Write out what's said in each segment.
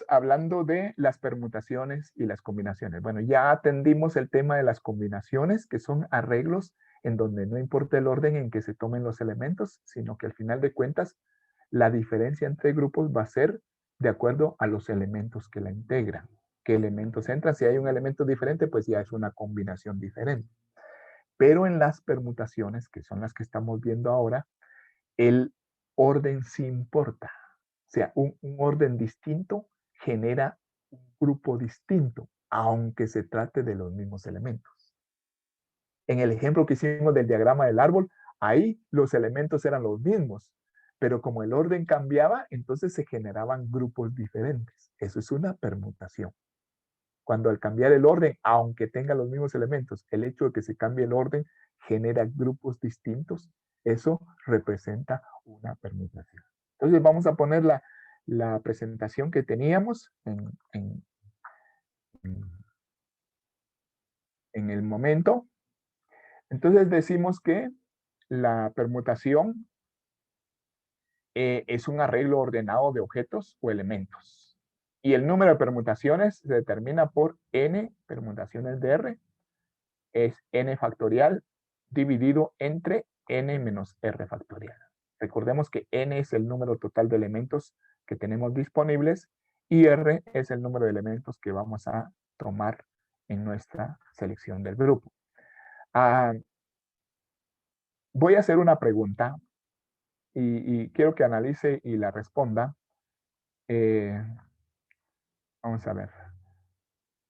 Hablando de las permutaciones y las combinaciones. Bueno, ya atendimos el tema de las combinaciones, que son arreglos en donde no importa el orden en que se tomen los elementos, sino que al final de cuentas la diferencia entre grupos va a ser de acuerdo a los elementos que la integran. ¿Qué elementos entran? Si hay un elemento diferente, pues ya es una combinación diferente. Pero en las permutaciones, que son las que estamos viendo ahora, el orden sí importa. O sea, un orden distinto genera un grupo distinto, aunque se trate de los mismos elementos. En el ejemplo que hicimos del diagrama del árbol, ahí los elementos eran los mismos, pero como el orden cambiaba, entonces se generaban grupos diferentes. Eso es una permutación. Cuando al cambiar el orden, aunque tenga los mismos elementos, el hecho de que se cambie el orden genera grupos distintos, eso representa una permutación. Entonces vamos a poner la presentación que teníamos en el momento. Entonces decimos que la permutación es un arreglo ordenado de objetos o elementos. Y el número de permutaciones se determina por n permutaciones de R, es n factorial dividido entre n menos r factorial. Recordemos que n es el número total de elementos que tenemos disponibles y r es el número de elementos que vamos a tomar en nuestra selección del grupo. Voy a hacer una pregunta y quiero que analice y la responda. Vamos a ver.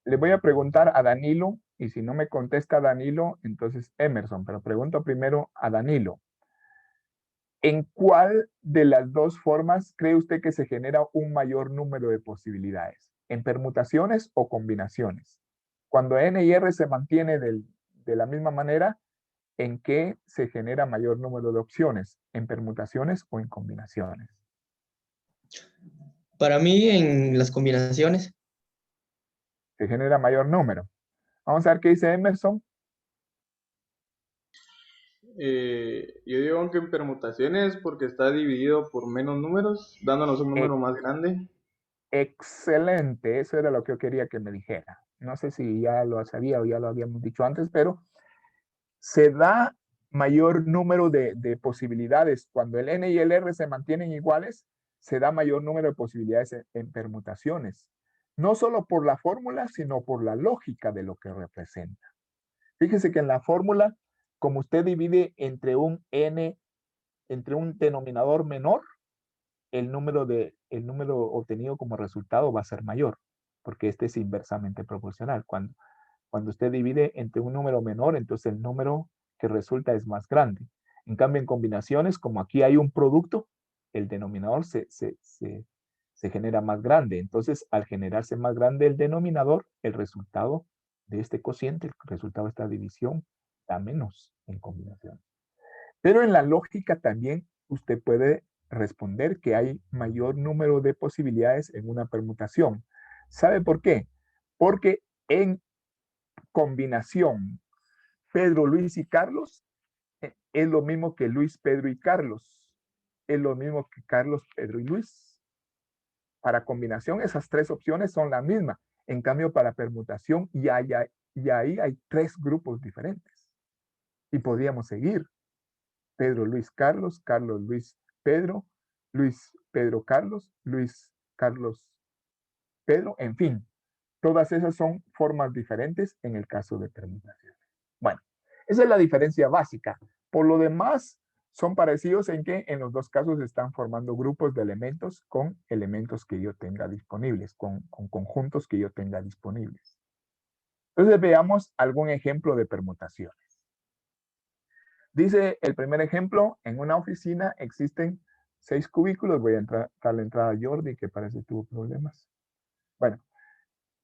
Le voy a preguntar a Danilo y si no me contesta Danilo, entonces Emerson, pero pregunto primero a Danilo. ¿En cuál de las dos formas cree usted que se genera un mayor número de posibilidades? ¿En permutaciones o combinaciones? Cuando n y r se mantiene de la misma manera, ¿en qué se genera mayor número de opciones? ¿En permutaciones o en combinaciones? Para mí, en las combinaciones. Se genera mayor número. Vamos a ver qué dice Emerson. Yo digo que en permutaciones porque está dividido por menos números, dándonos un número más grande. Excelente, eso era lo que yo quería que me dijera. No sé si ya lo sabía o ya lo habíamos dicho antes, pero se da mayor número de posibilidades. Cuando el n y el r se mantienen iguales, se da mayor número de posibilidades en permutaciones. No solo por la fórmula, sino por la lógica de lo que representa. Fíjese que en la fórmula, como usted divide entre un n, entre un denominador menor, el número obtenido como resultado va a ser mayor, porque este es inversamente proporcional. Cuando usted divide entre un número menor, entonces el número que resulta es más grande. En cambio, en combinaciones, como aquí hay un producto, el denominador se genera más grande. Entonces, al generarse más grande el denominador, el resultado de este cociente, el resultado de esta división, da menos en combinación. Pero en la lógica también usted puede responder que hay mayor número de posibilidades en una permutación. ¿Sabe por qué? Porque en combinación Pedro, Luis y Carlos es lo mismo que Luis, Pedro y Carlos. Es lo mismo que Carlos, Pedro y Luis. Para combinación esas tres opciones son la misma. En cambio, para permutación y ahí hay tres grupos diferentes. Y podríamos seguir. Pedro, Luis, Carlos, Carlos, Luis, Pedro, Luis, Pedro, Carlos, Luis, Carlos, Pedro, en fin. Todas esas son formas diferentes en el caso de permutación. Bueno, esa es la diferencia básica. Por lo demás, son parecidos en que en los dos casos están formando grupos de elementos con elementos que yo tenga disponibles, con conjuntos que yo tenga disponibles. Entonces veamos algún ejemplo de permutaciones. Dice el primer ejemplo, en una oficina existen 6 cubículos. Voy a darle entrada a Jordi, que parece que tuvo problemas. Bueno,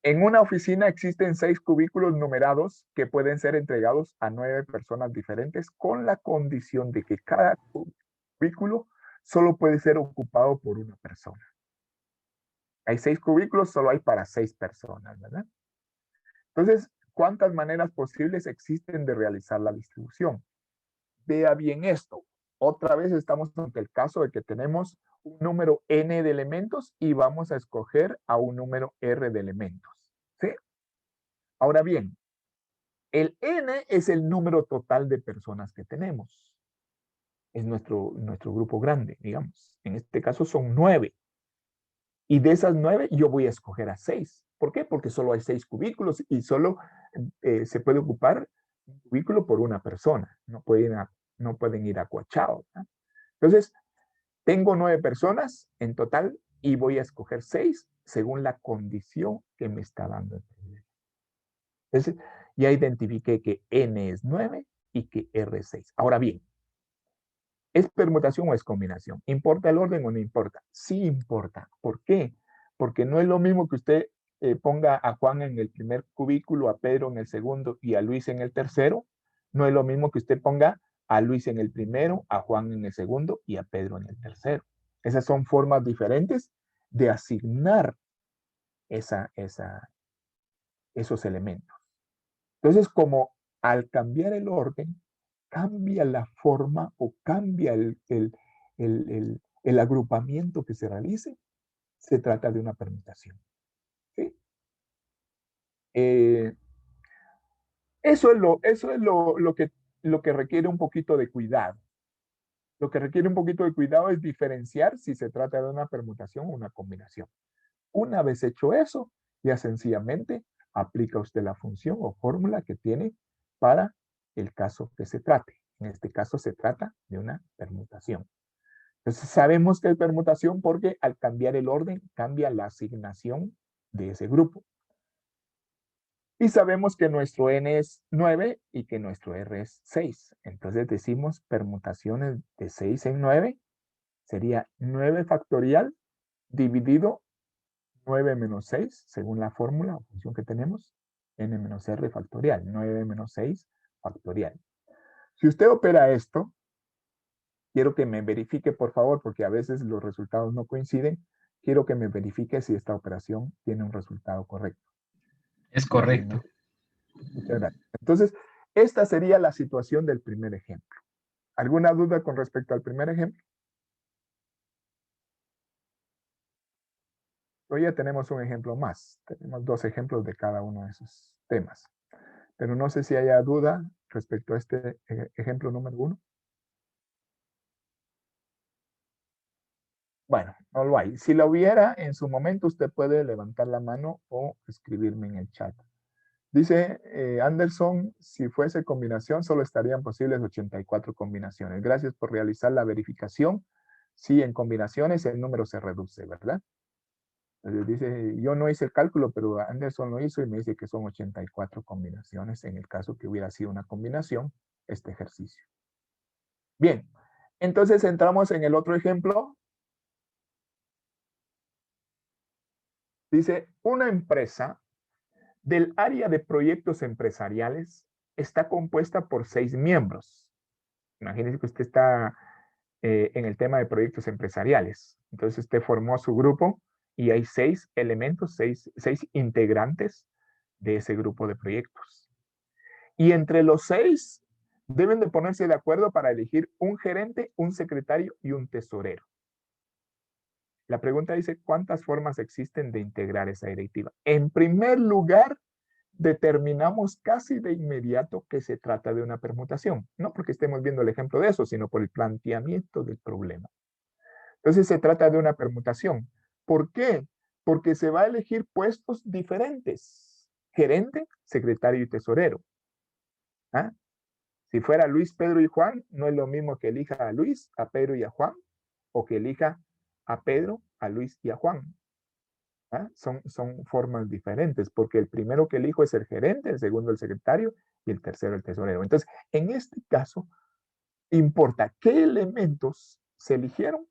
en una oficina existen 6 cubículos numerados que pueden ser entregados a 9 personas diferentes con la condición de que cada cubículo solo puede ser ocupado por una persona. Hay 6 cubículos, solo hay para 6 personas, ¿verdad? Entonces, ¿cuántas maneras posibles existen de realizar la distribución? Vea bien esto. Otra vez estamos ante el caso de que tenemos un número n de elementos y vamos a escoger a un número r de elementos. ¿Sí? Ahora bien, el n es el número total de personas que tenemos. Es nuestro grupo grande, digamos. En este caso son 9. Y de esas 9 yo voy a escoger a 6. ¿Por qué? Porque solo hay 6 cubículos y solo se puede ocupar un cubículo por una persona. No pueden ir acuachados, ¿no? Entonces, tengo 9 personas en total y voy a escoger 6 según la condición que me está dando el problema. Entonces, ya identifiqué que n es 9 y que r es 6. Ahora bien, ¿es permutación o es combinación? ¿Importa el orden o no importa? Sí importa. ¿Por qué? Porque no es lo mismo que usted ponga a Juan en el primer cubículo, a Pedro en el segundo y a Luis en el tercero. No es lo mismo que usted ponga a Luis en el primero, a Juan en el segundo y a Pedro en el tercero. Esas son formas diferentes de asignar esos elementos. Entonces, como al cambiar el orden, cambia la forma o cambia el agrupamiento que se realice, se trata de una permutación. ¿Sí? Eso es lo que requiere un poquito de cuidado. Lo que requiere un poquito de cuidado es diferenciar si se trata de una permutación o una combinación. Una vez hecho eso, ya sencillamente aplica usted la función o fórmula que tiene para el caso que se trate. En este caso se trata de una permutación. Entonces sabemos que es permutación porque al cambiar el orden cambia la asignación de ese grupo. Y sabemos que nuestro n es 9 y que nuestro r es 6. Entonces decimos permutaciones de 6 en 9 sería 9 factorial dividido 9 menos 6, según la fórmula o función que tenemos, n menos r factorial, 9 menos 6 factorial. Si usted opera esto, quiero que me verifique, por favor, porque a veces los resultados no coinciden, quiero que me verifique si esta operación tiene un resultado correcto. Es correcto. Muchas gracias. Entonces, esta sería la situación del primer ejemplo. ¿Alguna duda con respecto al primer ejemplo? Hoy ya tenemos un ejemplo más. Tenemos 2 ejemplos de cada uno de esos temas. Pero no sé si haya duda respecto a este ejemplo número 1. Bueno, no lo hay. Si lo hubiera en su momento, usted puede levantar la mano o escribirme en el chat. Dice Anderson, si fuese combinación, solo estarían posibles 84 combinaciones. Gracias por realizar la verificación. Sí, en combinaciones el número se reduce, ¿verdad? Entonces dice, yo no hice el cálculo, pero Anderson lo hizo y me dice que son 84 combinaciones en el caso que hubiera sido una combinación, este ejercicio. Bien, entonces entramos en el otro ejemplo. Dice, una empresa del área de proyectos empresariales está compuesta por 6 miembros. Imagínense que usted está en el tema de proyectos empresariales. Entonces usted formó su grupo y hay 6 elementos, 6 integrantes de ese grupo de proyectos. Y entre los 6 deben de ponerse de acuerdo para elegir un gerente, un secretario y un tesorero. La pregunta dice, ¿cuántas formas existen de integrar esa directiva? En primer lugar, determinamos casi de inmediato que se trata de una permutación. No porque estemos viendo el ejemplo de eso, sino por el planteamiento del problema. Entonces se trata de una permutación. ¿Por qué? Porque se va a elegir puestos diferentes. Gerente, secretario y tesorero. ¿Ah? Si fuera Luis, Pedro y Juan, no es lo mismo que elija a Luis, a Pedro y a Juan, o que elija a Pedro, a Luis y a Juan. ¿Ah? Son formas diferentes, porque el primero que elijo es el gerente, el segundo el secretario y el tercero el tesorero. Entonces, en este caso, importa qué elementos se eligieron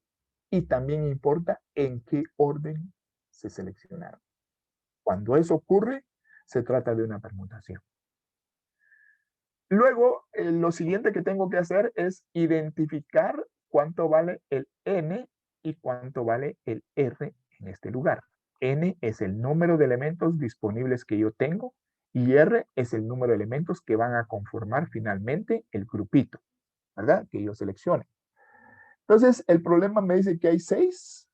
y también importa en qué orden se seleccionaron. Cuando eso ocurre, se trata de una permutación. Luego, lo siguiente que tengo que hacer es identificar cuánto vale el n y cuánto vale el r en este lugar. N es el número de elementos disponibles que yo tengo y R es el número de elementos que van a conformar finalmente el grupito, ¿verdad? Que yo seleccione. Entonces, el problema me dice que hay 6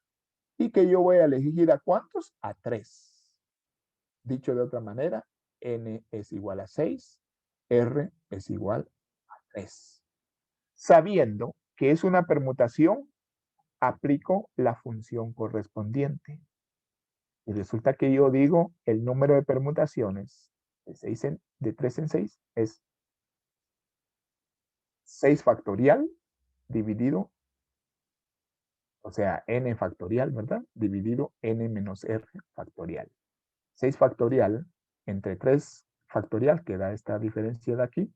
y que yo voy a elegir a ¿cuántos? A 3. Dicho de otra manera, n es igual a 6, r es igual a 3. Sabiendo que es una permutación, aplico la función correspondiente. Y resulta que yo digo el número de permutaciones de 3 en 6 es 6 factorial dividido, o sea, n factorial, ¿verdad? Dividido n menos r factorial. 6 factorial entre 3 factorial, que da esta diferencia de aquí.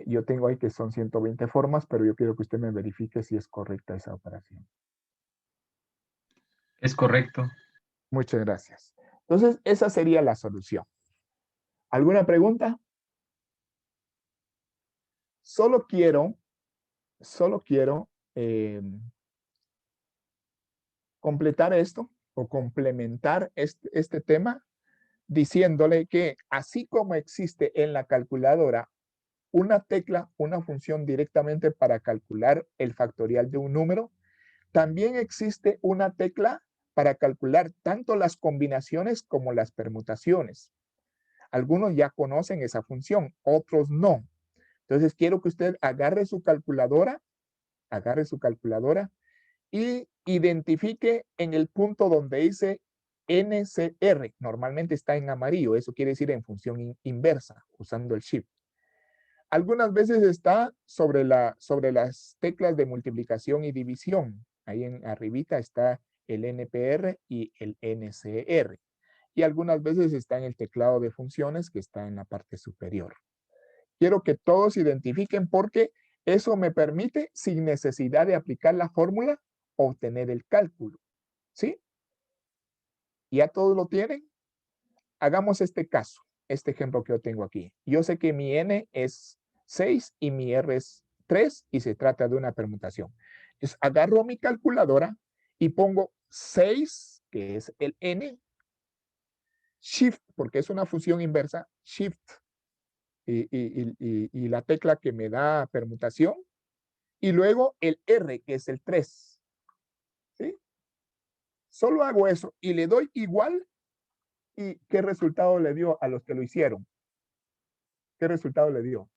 Yo tengo ahí que son 120 formas, pero yo quiero que usted me verifique si es correcta esa operación. Es correcto. Muchas gracias. Entonces, esa sería la solución. ¿Alguna pregunta? Solo quiero completar esto o complementar este tema diciéndole que así como existe en la calculadora una tecla, una función directamente para calcular el factorial de un número, también existe una tecla para calcular tanto las combinaciones como las permutaciones. Algunos ya conocen esa función, otros no. Entonces quiero que usted agarre su calculadora y identifique en el punto donde dice NCR. Normalmente está en amarillo, eso quiere decir en función inversa, usando el shift. Algunas veces está sobre las teclas de multiplicación y división. Ahí en arribita está el NPR y el NCR. Y algunas veces está en el teclado de funciones que está en la parte superior. Quiero que todos identifiquen porque eso me permite, sin necesidad de aplicar la fórmula, obtener el cálculo. ¿Sí? ¿Ya todos lo tienen? Hagamos este caso, este ejemplo que yo tengo aquí. Yo sé que mi n es 6 y mi r es 3 y se trata de una permutación. Entonces agarro mi calculadora y pongo 6, que es el n, shift, porque es una función inversa, shift, y la tecla que me da permutación, y luego el r, que es el 3. ¿Sí? Solo hago eso y le doy igual. ¿Y qué resultado le dio a los que lo hicieron? ¿Qué resultado le dio?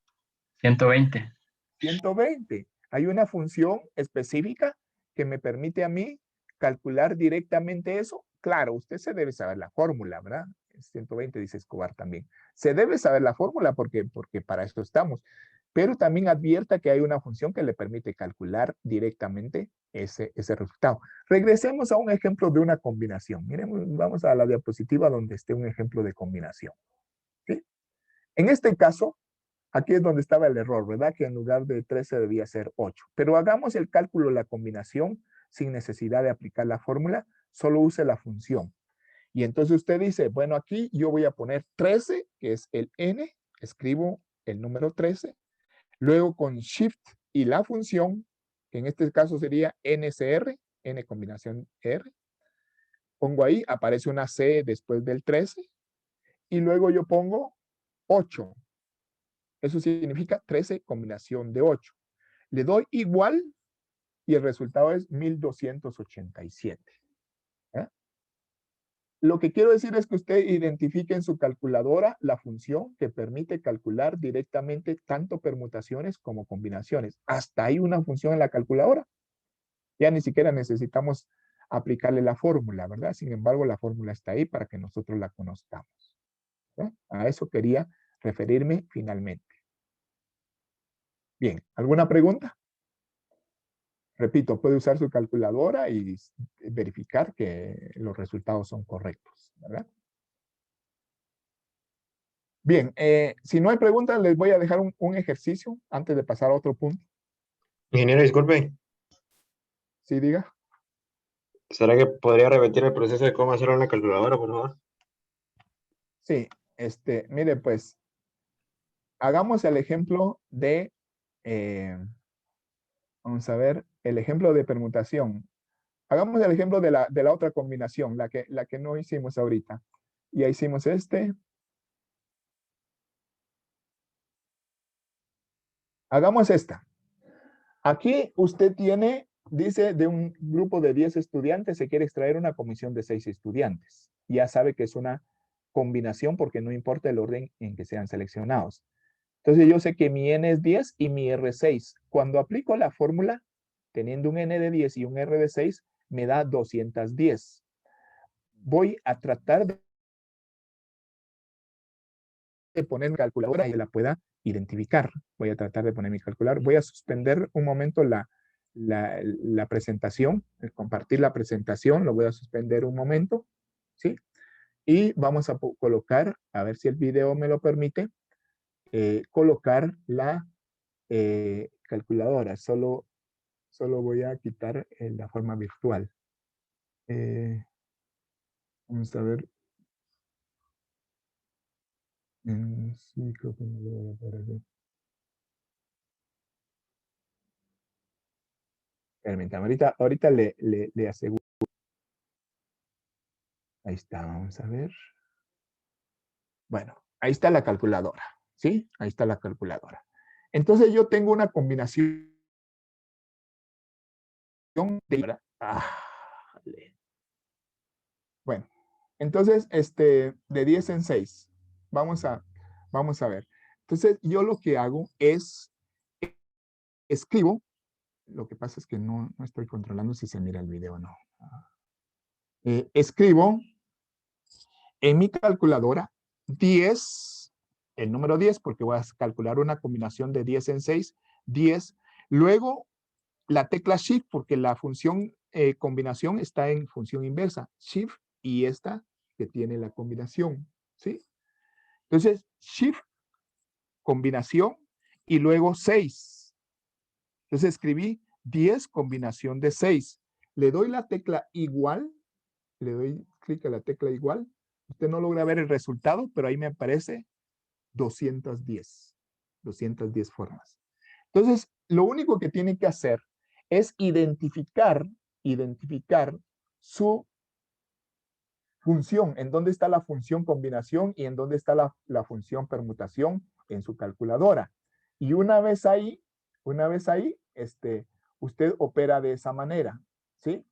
120. 120. Hay una función específica que me permite a mí calcular directamente eso. Claro, usted se debe saber la fórmula, ¿verdad? 120 dice Escobar también. Se debe saber la fórmula porque para esto estamos. Pero también advierta que hay una función que le permite calcular directamente ese resultado. Regresemos a un ejemplo de una combinación. Miren, vamos a la diapositiva donde esté un ejemplo de combinación. ¿Sí? En este caso, aquí es donde estaba el error, ¿verdad? Que en lugar de 13 debía ser 8. Pero hagamos el cálculo de la combinación sin necesidad de aplicar la fórmula, solo use la función. Y entonces usted dice, bueno, aquí yo voy a poner 13, que es el n, escribo el número 13, luego con shift y la función, que en este caso sería ncr, n combinación r, pongo ahí, aparece una c después del 13, y luego yo pongo 8. Eso significa 13 combinación de 8. Le doy igual y el resultado es 1287. ¿Eh? Lo que quiero decir es que usted identifique en su calculadora la función que permite calcular directamente tanto permutaciones como combinaciones. Hasta ahí una función en la calculadora. Ya ni siquiera necesitamos aplicarle la fórmula, ¿verdad? Sin embargo, la fórmula está ahí para que nosotros la conozcamos. ¿Eh? A eso quería referirme finalmente. Bien, ¿alguna pregunta? Repito, puede usar su calculadora y verificar que los resultados son correctos, ¿verdad? Bien, si no hay preguntas, les voy a dejar un ejercicio antes de pasar a otro punto. Ingeniero, disculpe, ¿Sí, diga? ¿será que podría repetir el proceso de cómo hacerlo en la calculadora, por favor? Sí, mire, pues, hagamos el ejemplo de, vamos a ver, el ejemplo de permutación. Hagamos el ejemplo de la otra combinación, la que no hicimos ahorita. Ya hicimos Hagamos esta. Aquí usted tiene, dice, de un grupo de 10 estudiantes, se quiere extraer una comisión de 6 estudiantes. Ya sabe que es una combinación porque no importa el orden en que sean seleccionados. Entonces yo sé que mi N es 10 y mi R es 6. Cuando aplico la fórmula, teniendo un N de 10 y un R de 6, me da 210. Voy a tratar de poner mi calculadora y la pueda identificar. Voy a tratar de poner mi calculadora. Voy a suspender un momento la presentación, compartir la presentación, lo voy a suspender un momento, ¿sí? Y vamos a colocar, a ver si el video me lo permite, colocar la calculadora. Solo voy a quitar la forma virtual. Vamos a ver. Sí, creo que me lo voy a aparecer. Permítame, ahorita le aseguro. Ahí está, vamos a ver. Bueno, ahí está la calculadora, ¿sí? Ahí está la calculadora. Entonces yo tengo una combinación de... Bueno, entonces, de 10 en 6. Vamos a ver. Entonces, yo lo que hago es, escribo, lo que pasa es que no estoy controlando si se mira el video o no. Escribo en mi calculadora 10, el número 10, porque voy a calcular una combinación de 10 en 6, 10. Luego, la tecla Shift, porque la función combinación está en función inversa. Shift y esta que tiene la combinación, ¿sí? Entonces, Shift, combinación, y luego 6. Entonces escribí 10 combinación de 6. Le doy la tecla igual, le doy clic a la tecla igual. Usted no logra ver el resultado, pero ahí me aparece 210. 210 formas. Entonces, lo único que tiene que hacer es identificar su función, en dónde está la función combinación y en dónde está la función permutación en su calculadora. Y una vez ahí, usted opera de esa manera, ¿sí?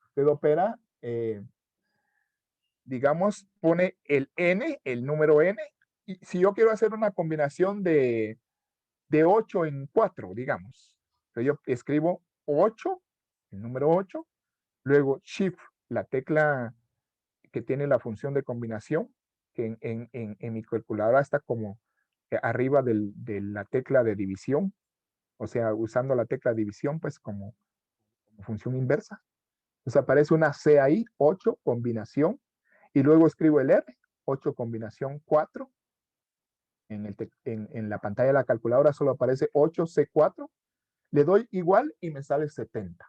Usted opera, digamos, pone el N, el número N, y si yo quiero hacer una combinación de 8 en 4, digamos. Entonces yo escribo 8, el número 8, luego Shift, la tecla que tiene la función de combinación, que en mi calculadora está como arriba de la tecla de división, o sea, usando la tecla de división, pues como función inversa. Entonces aparece una C ahí, 8, combinación, y luego escribo el R, 8, combinación 4. En la pantalla de la calculadora solo aparece 8C4. Le doy igual y me sale 70.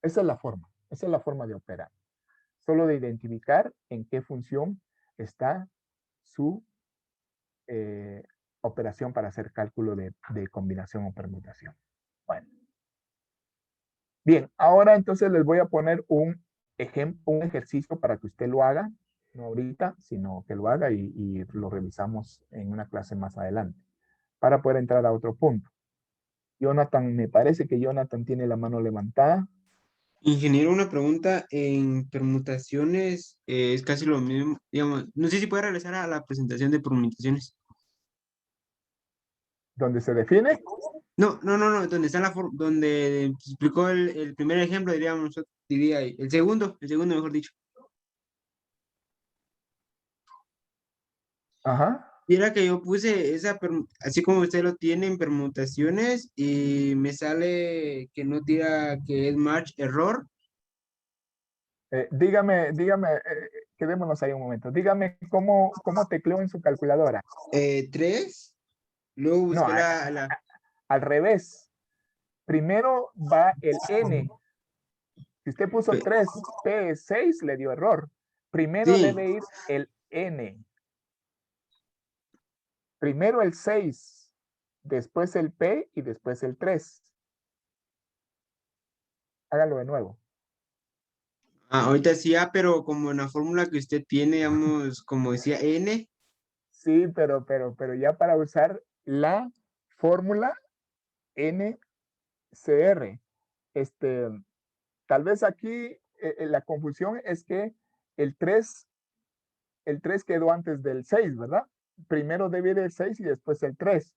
Esa es la forma de operar. Solo de identificar en qué función está su operación para hacer cálculo de combinación o permutación. Bueno. Bien, ahora entonces les voy a poner un ejercicio para que usted lo haga, no ahorita, sino que lo haga y lo revisamos en una clase más adelante, para poder entrar a otro punto. Jonathan, me parece que Jonathan tiene la mano levantada. Ingeniero, una pregunta. En permutaciones es casi lo mismo, digamos, no sé si puede regresar a la presentación de permutaciones. ¿Dónde se define? No, donde está donde explicó el primer ejemplo, diría el segundo mejor dicho. Ajá. Y era que yo puse así como usted lo tiene en permutaciones y me sale que no tira, que es match error. Dígame, quedémonos ahí un momento. Dígame cómo tecleó en su calculadora. 3, luego No, busqué la... al revés. Primero va el N. Si usted puso 3, P es 6, le dio error. Primero Sí. debe ir el N. Primero el 6, después el P y después el 3. Hágalo de nuevo. Ahorita sí, pero como en la fórmula que usted tiene, digamos, como decía N. Sí, pero ya para usar la fórmula N CR. Tal vez aquí la confusión es que el 3 quedó antes del 6, ¿verdad? Primero debe ir el 6 y después el 3.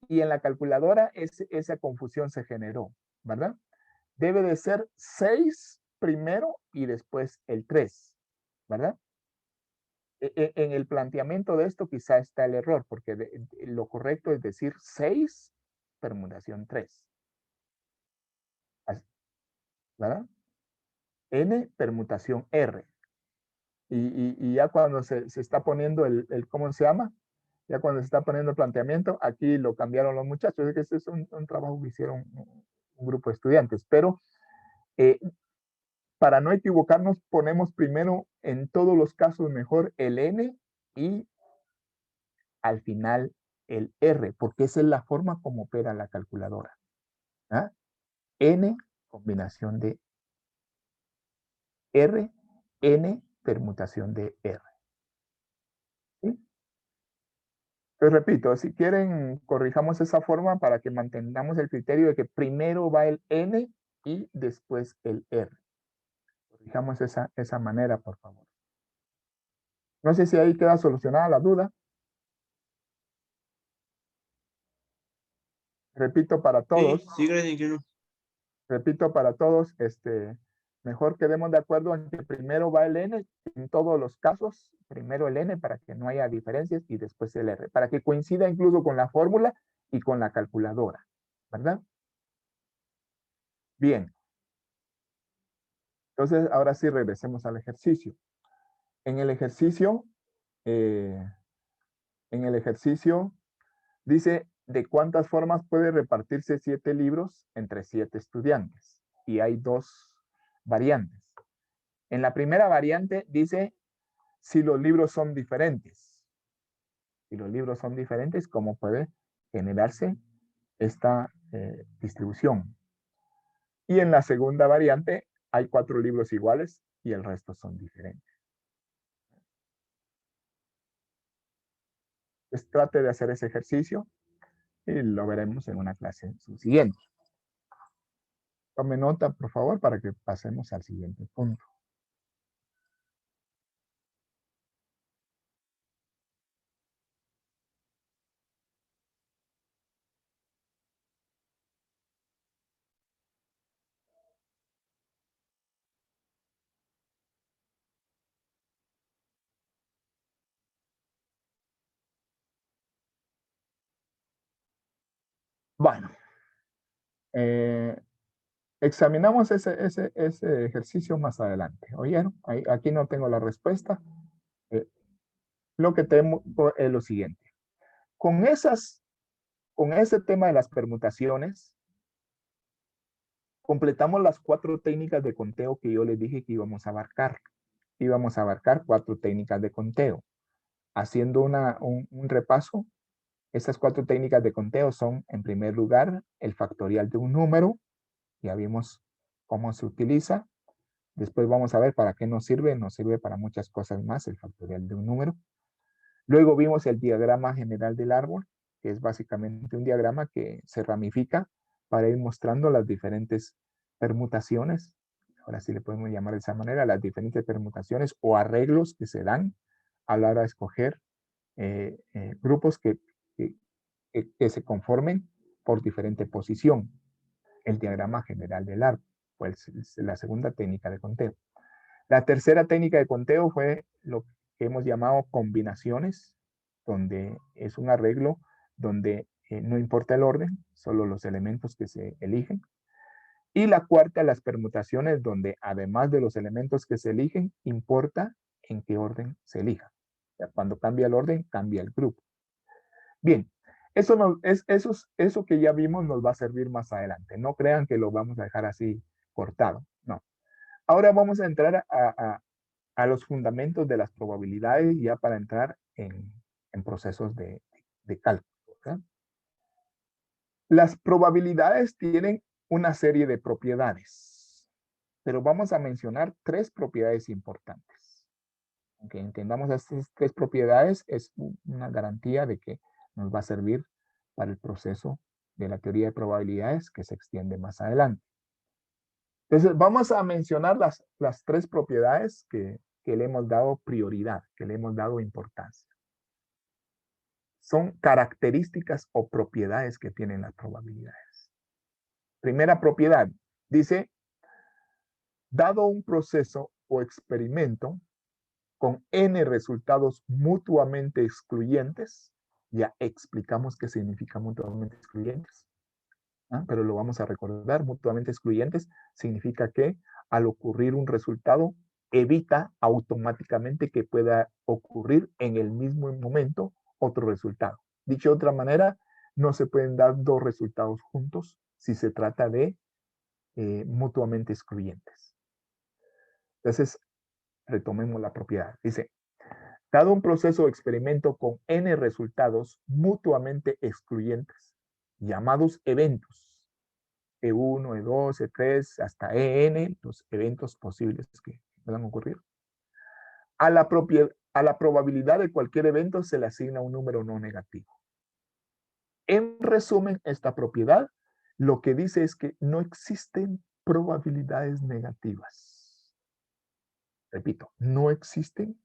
Y en la calculadora esa confusión se generó, ¿verdad? Debe de ser 6 primero y después el 3, ¿verdad? En el planteamiento de esto quizá está el error, porque lo correcto es decir 6 permutación 3. ¿Verdad? N permutación R. Y ya cuando se está poniendo ¿cómo se llama? Ya cuando se está poniendo el planteamiento, aquí lo cambiaron los muchachos. Es que este es un trabajo que hicieron un grupo de estudiantes. Pero para no equivocarnos, ponemos primero en todos los casos mejor el N y al final el R, porque esa es la forma como opera la calculadora. ¿Ah? N combinación de R, N permutación de R. ¿Sí? Pues repito, si quieren, corrijamos esa forma para que mantengamos el criterio de que primero va el N y después el R. Corrijamos esa manera, por favor. No sé si ahí queda solucionada la duda. Repito para todos. Sí, gracias, ingeniero. Repito para todos, mejor quedemos de acuerdo en que primero va el N en todos los casos, primero el N para que no haya diferencias y después el R, para que coincida incluso con la fórmula y con la calculadora, ¿verdad? Bien. Entonces, ahora sí regresemos al ejercicio. En el ejercicio dice de cuántas formas puede repartirse 7 libros entre 7 estudiantes. Y hay 2 variantes. En la primera variante dice si los libros son diferentes. Si los libros son diferentes, ¿cómo puede generarse esta distribución? Y en la segunda variante hay 4 libros iguales y el resto son diferentes. Pues trate de hacer ese ejercicio y lo veremos en una clase subsiguiente. Tome nota, por favor, para que pasemos al siguiente punto. Bueno, examinamos ese ejercicio más adelante. ¿Oyeron? Aquí no tengo la respuesta. Lo que tengo es lo siguiente. Con ese tema de las permutaciones, completamos las 4 técnicas de conteo que yo les dije que íbamos a abarcar. Íbamos a abarcar 4 técnicas de conteo. Haciendo un repaso, estas 4 técnicas de conteo son, en primer lugar, el factorial de un número. Ya vimos cómo se utiliza. Después vamos a ver para qué nos sirve. Nos sirve para muchas cosas más el factorial de un número. Luego vimos el diagrama general del árbol, que es básicamente un diagrama que se ramifica para ir mostrando las diferentes permutaciones. Ahora sí le podemos llamar de esa manera, las diferentes permutaciones o arreglos que se dan a la hora de escoger grupos que se conformen por diferente posición. El diagrama general del árbol, pues es la segunda técnica de conteo. La tercera técnica de conteo fue lo que hemos llamado combinaciones, donde es un arreglo donde no importa el orden, solo los elementos que se eligen. Y la cuarta, las permutaciones, donde además de los elementos que se eligen, importa en qué orden se elija. O sea, cuando cambia el orden, cambia el grupo. Bien, eso que ya vimos nos va a servir más adelante. No crean que lo vamos a dejar así cortado, no. Ahora vamos a entrar a los fundamentos de las probabilidades ya para entrar en procesos de cálculo, ¿verdad? Las probabilidades tienen una serie de propiedades, pero vamos a mencionar 3 propiedades importantes. Aunque entendamos estas 3 propiedades, es una garantía de que nos va a servir para el proceso de la teoría de probabilidades que se extiende más adelante. Entonces, vamos a mencionar las tres propiedades que le hemos dado prioridad, que le hemos dado importancia. Son características o propiedades que tienen las probabilidades. Primera propiedad, dice, dado un proceso o experimento con n resultados mutuamente excluyentes, ya explicamos qué significa mutuamente excluyentes, pero lo vamos a recordar, mutuamente excluyentes significa que al ocurrir un resultado, evita automáticamente que pueda ocurrir en el mismo momento otro resultado. Dicho de otra manera, no se pueden dar dos resultados juntos si se trata de mutuamente excluyentes. Entonces, retomemos la propiedad. Dice, dado un proceso o experimento con n resultados mutuamente excluyentes, llamados eventos, E1, E2, E3, hasta EN, los eventos posibles que puedan ocurrir. A la probabilidad de cualquier evento se le asigna un número no negativo. En resumen, esta propiedad lo que dice es que no existen probabilidades negativas. Repito, no existen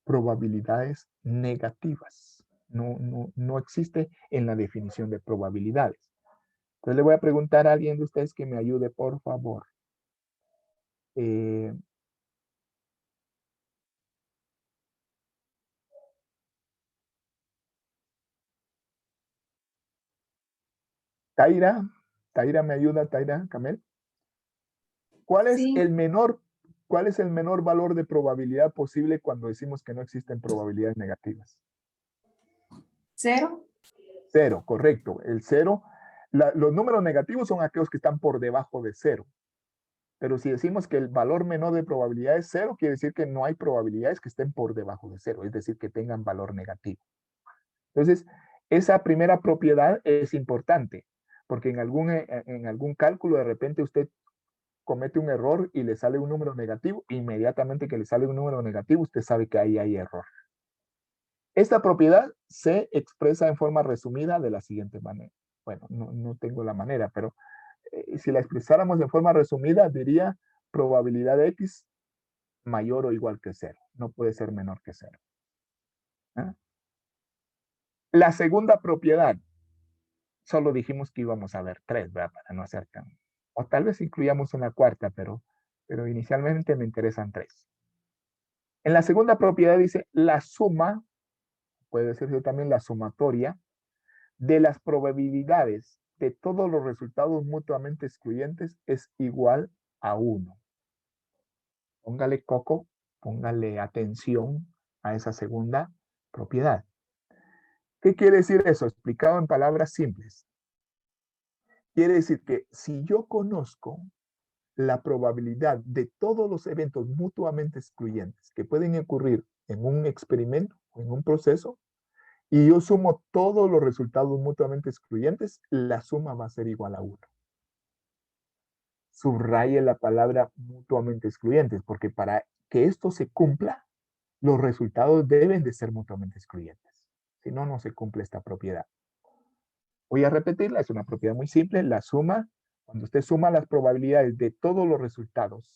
probabilidades negativas. No existe en la definición de probabilidades. Entonces le voy a preguntar a alguien de ustedes que me ayude, por favor. Taira, ¿me ayuda, Taira Camel? ¿Cuál es el menor valor de probabilidad posible cuando decimos que no existen probabilidades negativas? 0. 0, correcto. El 0, los números negativos son aquellos que están por debajo de 0. Pero si decimos que el valor menor de probabilidad es 0, quiere decir que no hay probabilidades que estén por debajo de 0, es decir, que tengan valor negativo. Entonces, esa primera propiedad es importante, porque en algún cálculo de repente usted comete un error y le sale un número negativo, inmediatamente que le sale un número negativo, usted sabe que ahí hay error. Esta propiedad se expresa en forma resumida de la siguiente manera. Bueno, no tengo la manera, pero si la expresáramos en forma resumida, diría probabilidad de X mayor o igual que 0. No puede ser menor que 0. La segunda propiedad, solo dijimos que íbamos a ver 3, ¿verdad? Para no hacer tan... O tal vez incluyamos una cuarta, pero inicialmente me interesan 3. En la segunda propiedad dice la suma, puede decirse también la sumatoria, de las probabilidades de todos los resultados mutuamente excluyentes es igual a 1. Póngale coco, póngale atención a esa segunda propiedad. ¿Qué quiere decir eso? Explicado en palabras simples. Quiere decir que si yo conozco la probabilidad de todos los eventos mutuamente excluyentes que pueden ocurrir en un experimento o en un proceso, y yo sumo todos los resultados mutuamente excluyentes, la suma va a ser igual a 1. Subraye la palabra mutuamente excluyentes, porque para que esto se cumpla, los resultados deben de ser mutuamente excluyentes. Si no, no se cumple esta propiedad. Voy a repetirla, es una propiedad muy simple. La suma, cuando usted suma las probabilidades de todos los resultados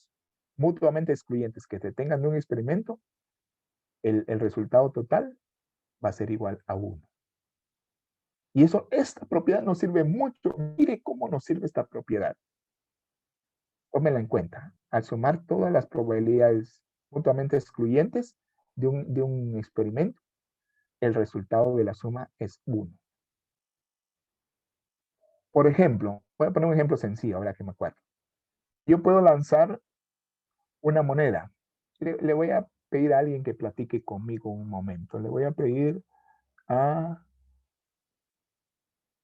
mutuamente excluyentes que se tengan de un experimento, el resultado total va a ser igual a 1. Y esta propiedad nos sirve mucho. Mire cómo nos sirve esta propiedad. Tómela en cuenta. Al sumar todas las probabilidades mutuamente excluyentes de un experimento, el resultado de la suma es 1. Por ejemplo, voy a poner un ejemplo sencillo, ahora que me acuerdo. Yo puedo lanzar una moneda. Le voy a pedir a alguien que platique conmigo un momento. Le voy a pedir a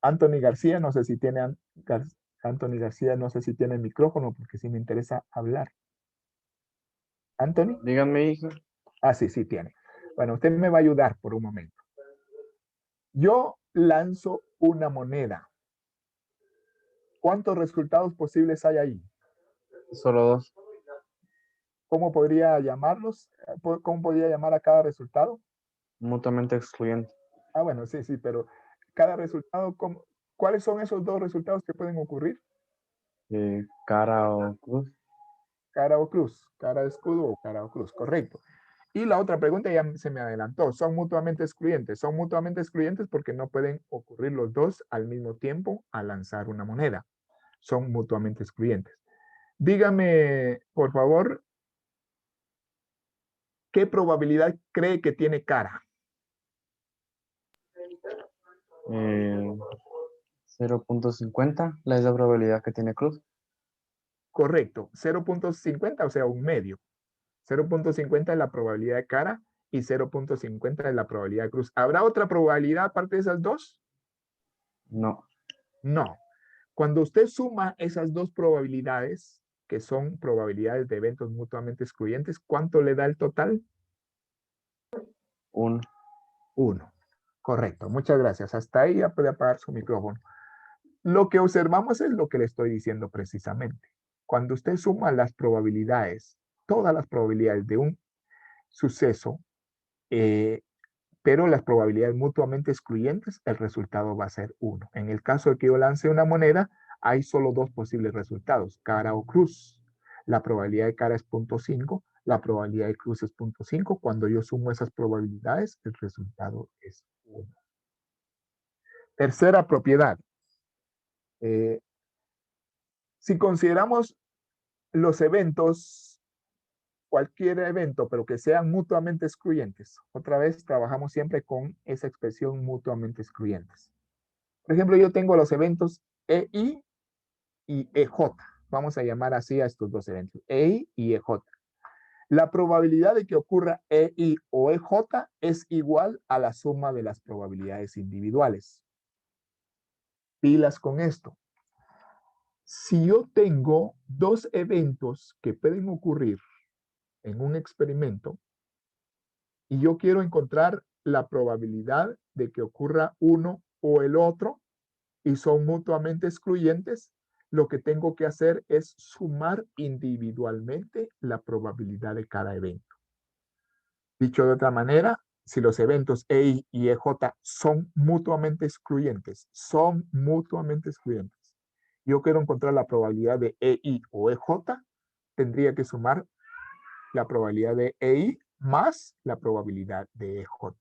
Anthony García, no sé si tiene Anthony García, no sé si tiene el micrófono, porque sí me interesa hablar. ¿Anthony? Díganme, hijo. Ah, sí tiene. Bueno, usted me va a ayudar por un momento. Yo lanzo una moneda. ¿Cuántos resultados posibles hay ahí? Solo 2. ¿Cómo podría llamarlos? ¿Cómo podría llamar a cada resultado? Mutuamente excluyente. Ah, bueno, sí, pero cada resultado, ¿Cuáles son esos dos resultados que pueden ocurrir? Cara o cruz. Cara o cruz, cara de escudo o cara o cruz, correcto. Y la otra pregunta ya se me adelantó, ¿son mutuamente excluyentes? Son mutuamente excluyentes porque no pueden ocurrir los dos al mismo tiempo al lanzar una moneda. Son mutuamente excluyentes. Dígame, por favor, ¿qué probabilidad cree que tiene cara? 0.50, la es la probabilidad que tiene cruz. Correcto, 0.50, o sea, un medio. 0.50 es la probabilidad de cara y 0.50 es la probabilidad de cruz. ¿Habrá otra probabilidad aparte de esas dos? No. No. Cuando usted suma esas dos probabilidades, que son probabilidades de eventos mutuamente excluyentes, ¿cuánto le da el total? 1. 1. Correcto, muchas gracias. Hasta ahí ya puede apagar su micrófono. Lo que observamos es lo que le estoy diciendo precisamente. Cuando usted suma las probabilidades, todas las probabilidades de un suceso, pero las probabilidades mutuamente excluyentes, el resultado va a ser 1. En el caso de que yo lance una moneda, hay solo dos posibles resultados, cara o cruz. La probabilidad de cara es 0.5, la probabilidad de cruz es 0.5. Cuando yo sumo esas probabilidades, el resultado es 1. Tercera propiedad. Si consideramos los eventos, cualquier evento, pero que sean mutuamente excluyentes, otra vez trabajamos siempre con esa expresión mutuamente excluyentes. Por ejemplo, yo tengo los eventos EI y EJ. Vamos a llamar así a estos dos eventos, EI y EJ. La probabilidad de que ocurra EI o EJ es igual a la suma de las probabilidades individuales. Pilas con esto. Si yo tengo dos eventos que pueden ocurrir en un experimento y yo quiero encontrar la probabilidad de que ocurra uno o el otro y son mutuamente excluyentes, lo que tengo que hacer es sumar individualmente la probabilidad de cada evento. Dicho de otra manera, si los eventos EI y EJ son mutuamente excluyentes, yo quiero encontrar la probabilidad de EI o EJ, tendría que sumar la probabilidad de EI más la probabilidad de EJ.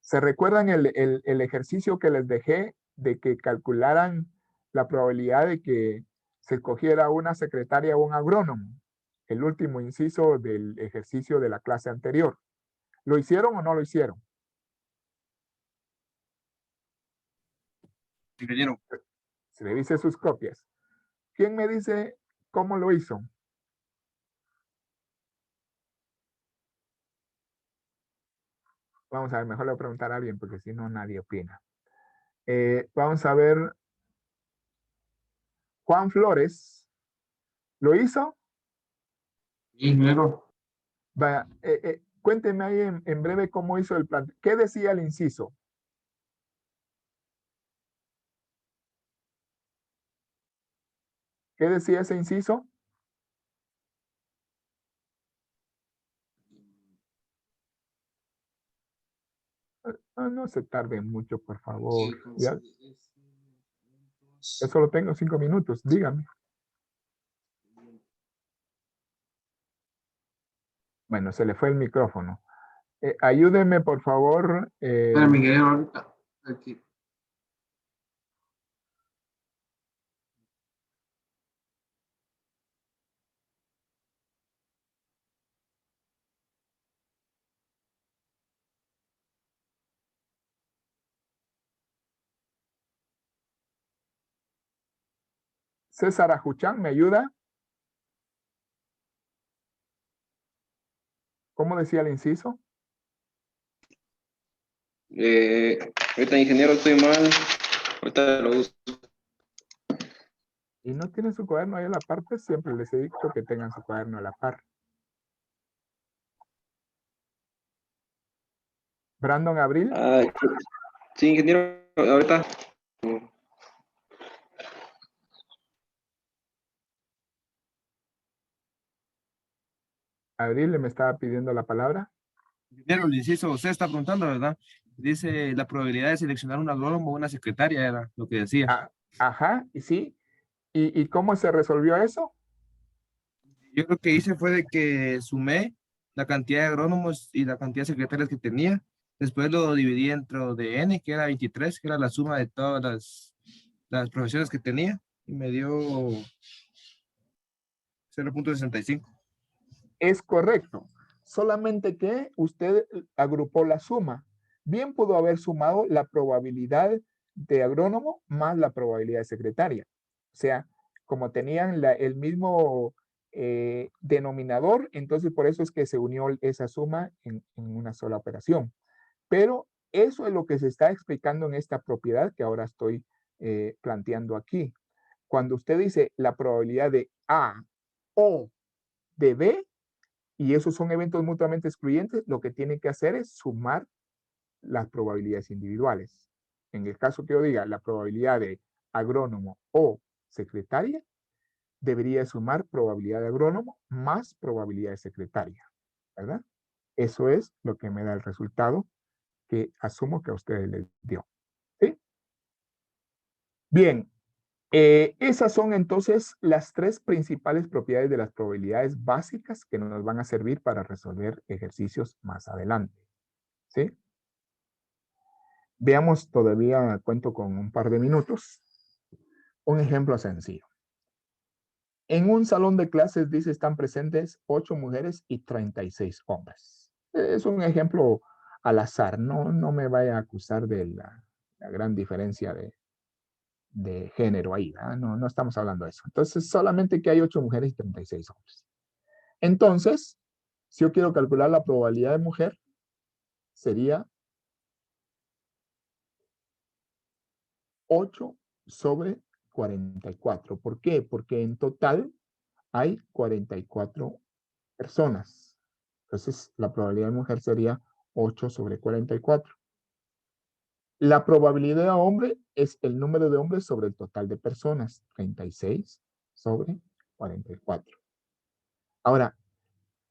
¿Se recuerdan el ejercicio que les dejé de que calcularan la probabilidad de que se escogiera una secretaria o un agrónomo? El último inciso del ejercicio de la clase anterior. ¿Lo hicieron o no lo hicieron? Ingeniero. Revise sus copias. ¿Quién me dice cómo lo hizo? Vamos a ver, mejor le voy a preguntar a alguien porque si no nadie opina. Vamos a ver. Juan Flores, ¿lo hizo? Ingeniero. Vaya, cuénteme ahí en breve cómo hizo el plan. ¿Qué decía el inciso? ¿Qué decía ese inciso? No se tarden mucho, por favor. Ya solo tengo 5 minutos, dígame. Bueno, se le fue el micrófono. Ayúdenme, por favor. Espera, Miguel, ahorita. Aquí. César Ajuchán, ¿me ayuda? ¿Cómo decía el inciso? Ahorita, ingeniero, estoy mal. Ahorita lo uso. Y no tienen su cuaderno ahí a la par, pues siempre les he dicho que tengan su cuaderno a la par. Brandon Abril. Sí, ingeniero, ahorita. Abril le me estaba pidiendo la palabra. Ingeniero, el inciso, usted está preguntando, ¿verdad? Dice la probabilidad de seleccionar un agrónomo o una secretaria, era lo que decía. Ah, ajá, y sí. ¿Y cómo se resolvió eso? Yo lo que hice fue de que sumé la cantidad de agrónomos y la cantidad de secretarias que tenía. Después lo dividí dentro de N, que era 23, que era la suma de todas las profesiones que tenía, y me dio 0.65. Es correcto. Solamente que usted agrupó la suma. Bien pudo haber sumado la probabilidad de agrónomo más la probabilidad de secretaria. O sea, como tenían el mismo denominador, entonces por eso es que se unió esa suma en una sola operación. Pero eso es lo que se está explicando en esta propiedad que ahora estoy planteando aquí. Cuando usted dice la probabilidad de A o de B, y esos son eventos mutuamente excluyentes, lo que tiene que hacer es sumar las probabilidades individuales. En el caso que yo diga la probabilidad de agrónomo o secretaria, debería sumar probabilidad de agrónomo más probabilidad de secretaria, ¿verdad? Eso es lo que me da el resultado que asumo que a ustedes les dio. ¿Sí? Bien, esas son entonces las tres principales propiedades de las probabilidades básicas que nos van a servir para resolver ejercicios más adelante. ¿Sí? Veamos, todavía cuento con un par de minutos. Un ejemplo sencillo. En un salón de clases dice están presentes 8 mujeres y 36 hombres. Es un ejemplo al azar, no me vaya a acusar de la gran diferencia de género ahí, ¿verdad? No estamos hablando de eso. Entonces, solamente que hay 8 mujeres y 36 hombres. Entonces, si yo quiero calcular la probabilidad de mujer, sería 8 sobre 44. ¿Por qué? Porque en total hay 44 personas. Entonces, la probabilidad de mujer sería 8 sobre 44. La probabilidad de hombre es el número de hombres sobre el total de personas, 36 sobre 44. Ahora,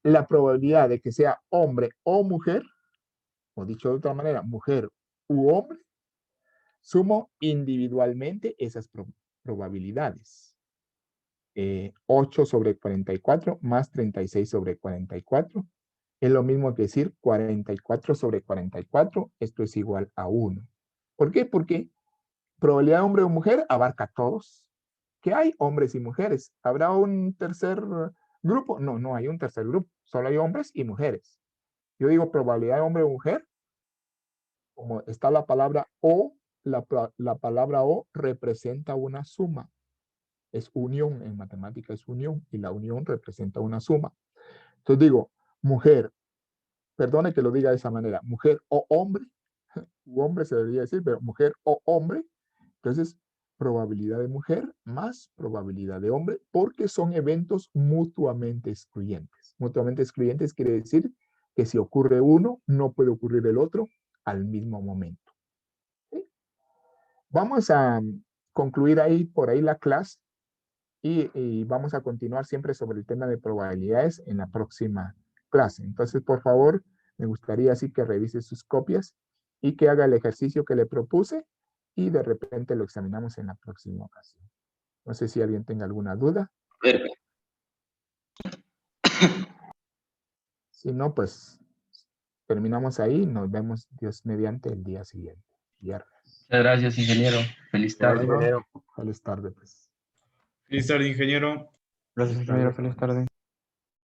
la probabilidad de que sea hombre o mujer, o dicho de otra manera, mujer u hombre, sumo individualmente esas probabilidades. 8 sobre 44 más 36 sobre 44 es lo mismo que decir 44 sobre 44, esto es igual a 1. ¿Por qué? Porque probabilidad de hombre o mujer abarca a todos. ¿Qué hay? Hombres y mujeres. ¿Habrá un tercer grupo? No, no hay un tercer grupo. Solo hay hombres y mujeres. Yo digo probabilidad de hombre o mujer, como está la palabra o, la palabra o representa una suma. Es unión, en matemática es unión, y la unión representa una suma. Entonces digo, mujer, perdone que lo diga de esa manera, mujer o hombre, u hombre se debería decir, pero mujer o hombre, entonces probabilidad de mujer más probabilidad de hombre, porque son eventos mutuamente excluyentes. Mutuamente excluyentes quiere decir que si ocurre uno, no puede ocurrir el otro al mismo momento. ¿Sí? Vamos a concluir ahí por ahí la clase y vamos a continuar siempre sobre el tema de probabilidades en la próxima clase. Entonces, por favor, me gustaría así que revise sus copias y que haga el ejercicio que le propuse y de repente lo examinamos en la próxima ocasión. No sé si alguien tenga alguna duda. Si no, pues terminamos ahí. Nos vemos, Dios mediante, el día siguiente, viernes. Muchas gracias, ingeniero. Feliz tarde. Feliz tarde, pues. Feliz tarde, ingeniero. Gracias, ingeniero. Feliz tarde.